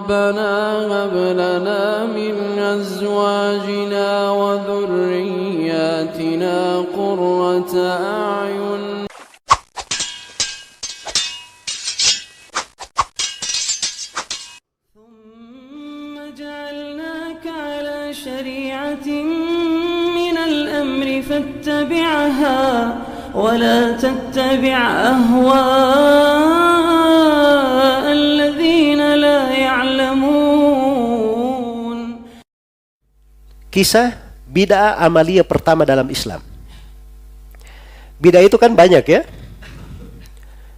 ربنا هب لنا من أزواجنا وذرياتنا قرة أعين ثم جعلناك على شريعة من الأمر فاتبعها ولا تتبع أهواء الذين لا يعلمون. Kisah bid'ah amaliyah pertama dalam Islam. Bid'ah itu kan banyak ya.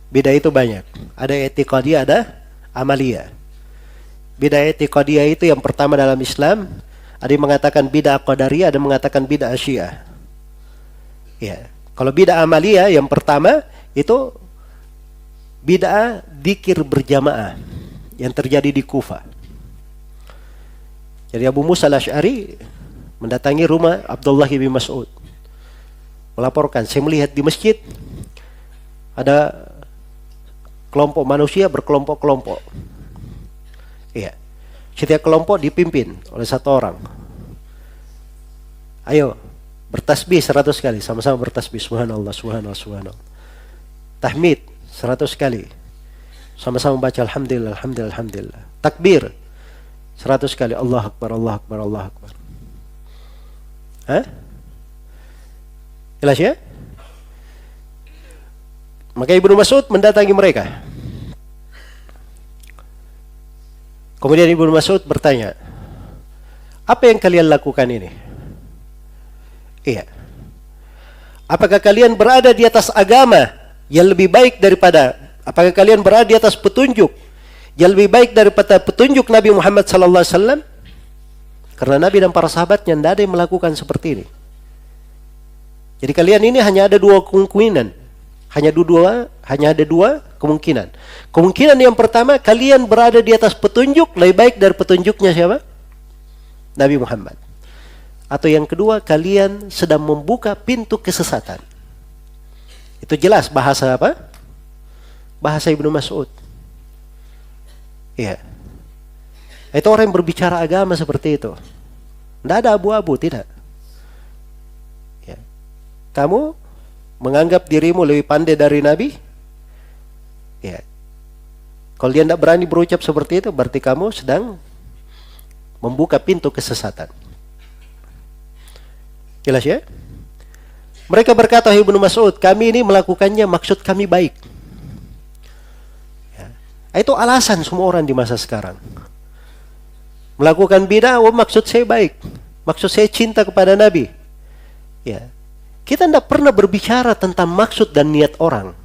Bid'ah itu banyak. Ada i'tiqadiyah, ada amaliyah. Bid'ah i'tiqadiyah itu yang pertama dalam Islam. Ada yang mengatakan bid'ah qadariyah, ada yang mengatakan bid'ah syiah. Ya. Kalau bid'ah amaliyah yang pertama itu bid'ah dzikir berjamaah yang terjadi di Kufah. Jadi Abu Musa al-Asy'ari mendatangi rumah Abdullah bin Mas'ud, melaporkan, saya melihat di masjid ada kelompok manusia berkelompok-kelompok. Iya. Setiap kelompok dipimpin oleh satu orang. Ayo bertasbih 100 kali, sama-sama bertasbih, subhanallah, subhanallah, subhanallah. Tahmid 100 kali, sama-sama baca alhamdulillah, alhamdulillah, alhamdulillah. Takbir 100 kali, Allah Akbar, Allah Akbar, Allah Akbar. Hah? Jelas ya? Maka Ibnu Mas'ud mendatangi mereka. Kemudian Ibnu Mas'ud bertanya, apa yang kalian lakukan ini? Iya. Apakah kalian berada di atas agama yang lebih baik daripada, apakah kalian berada di atas petunjuk yang lebih baik daripada petunjuk Nabi Muhammad sallallahu alaihi wasallam? Karena Nabi dan para sahabatnya tidak ada yang melakukan seperti ini. Jadi kalian ini hanya ada dua kemungkinan. Hanya ada dua kemungkinan. Kemungkinan yang pertama, kalian berada di atas petunjuk lebih baik dari petunjuknya siapa? Nabi Muhammad. Atau yang kedua, kalian sedang membuka pintu kesesatan. Itu jelas bahasa apa? Bahasa Ibnu Mas'ud. Iya. Itu orang yang berbicara agama seperti itu. Tidak ada abu-abu, tidak. Ya. Kamu menganggap dirimu lebih pandai dari Nabi? Ya. Kalau dia tidak berani berucap seperti itu, berarti kamu sedang membuka pintu kesesatan. Jelas ya? Mereka berkata, Ibnu Mas'ud, kami ini melakukannya maksud kami baik. Ya. Itu alasan semua orang di masa sekarang. Melakukan bid'ah, maksud saya baik. Maksud saya cinta kepada Nabi. Ya. Kita tidak pernah berbicara tentang maksud dan niat orang.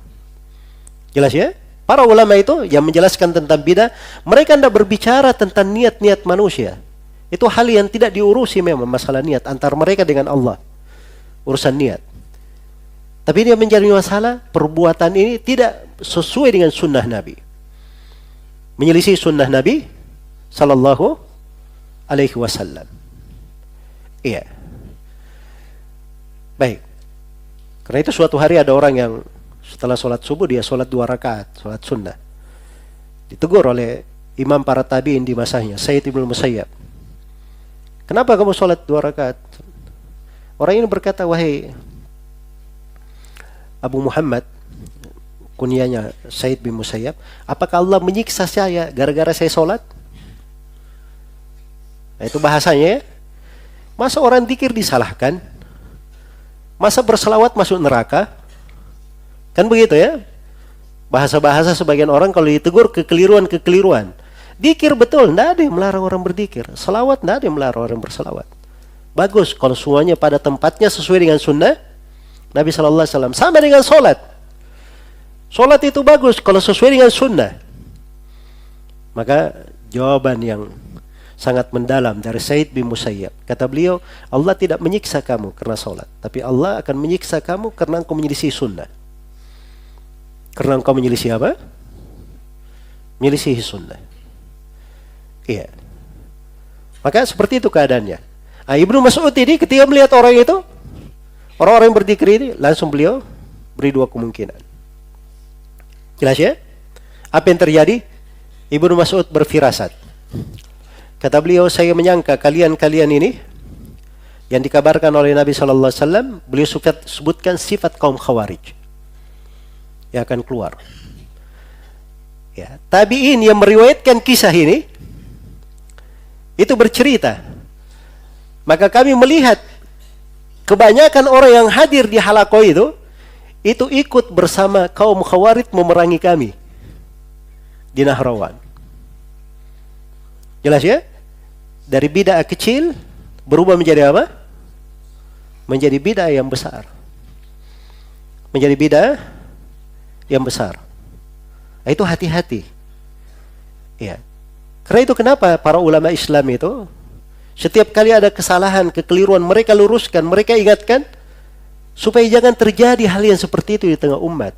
Jelas ya? Para ulama itu yang menjelaskan tentang bid'ah, mereka tidak berbicara tentang niat-niat manusia. Itu hal yang tidak diurusi memang, masalah niat antara mereka dengan Allah. Urusan niat. Tapi dia menjadi masalah, perbuatan ini tidak sesuai dengan sunnah Nabi. Menyelisih sunnah Nabi sallallahu alaihi wasallam. Iya. Baik. Karena itu suatu hari ada orang yang setelah sholat subuh dia sholat 2 rakaat, sholat sunnah. Ditegur oleh imam para tabi'in di masanya, Sayyid Ibnu Musayyab. Kenapa kamu sholat 2 rakaat? Orang ini berkata, wahai Abu Muhammad, kunyanya Said bin Musayyab, apakah Allah menyiksa saya gara-gara saya sholat? Nah, itu bahasanya ya. Masa orang dzikir disalahkan? Masa berselawat masuk neraka? Kan begitu ya? Bahasa-bahasa sebagian orang kalau ditegur kekeliruan-kekeliruan. Dzikir betul, tidak ada yang melarang orang berzikir. Selawat, tidak ada yang melarang orang berselawat. Bagus kalau semuanya pada tempatnya sesuai dengan sunnah Nabi sallallahu alaihi wasallam. Sama dengan sholat. Sholat itu bagus kalau sesuai dengan sunnah. Maka jawaban yang sangat mendalam dari Said bin Musayyab. Kata beliau, Allah tidak menyiksa kamu karena sholat, tapi Allah akan menyiksa kamu karena engkau menyelisih sunnah. Karena engkau menyelisih apa? Menyelisih sunnah. Iya. Maka seperti itu keadaannya. Nah, Ibnu Mas'ud ini ketika melihat orang itu, orang-orang yang berzikir ini, langsung beliau beri 2 kemungkinan. Jelas ya? Apa yang terjadi? Ibnu Mas'ud berfirasat. Kata beliau, saya menyangka kalian-kalian ini yang dikabarkan oleh Nabi sallallahu alaihi wasallam, beliau sebutkan sifat kaum Khawarij yang akan keluar. Ya, tabi'in yang meriwayatkan kisah ini itu bercerita, maka kami melihat kebanyakan orang yang hadir di halaqah itu ikut bersama kaum Khawarij memerangi kami di Nahrawan. Jelas ya? Dari bid'ah kecil berubah menjadi apa? Menjadi bid'ah yang besar. Menjadi bid'ah yang besar. Itu hati-hati. Ya. Karena itu kenapa para ulama Islam itu setiap kali ada kesalahan, kekeliruan, mereka luruskan, mereka ingatkan supaya jangan terjadi hal yang seperti itu di tengah umat.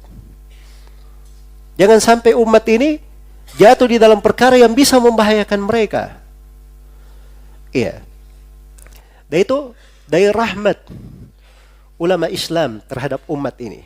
Jangan sampai umat ini jatuh di dalam perkara yang bisa membahayakan mereka. Iya. Dan itu dari rahmat ulama Islam terhadap umat ini.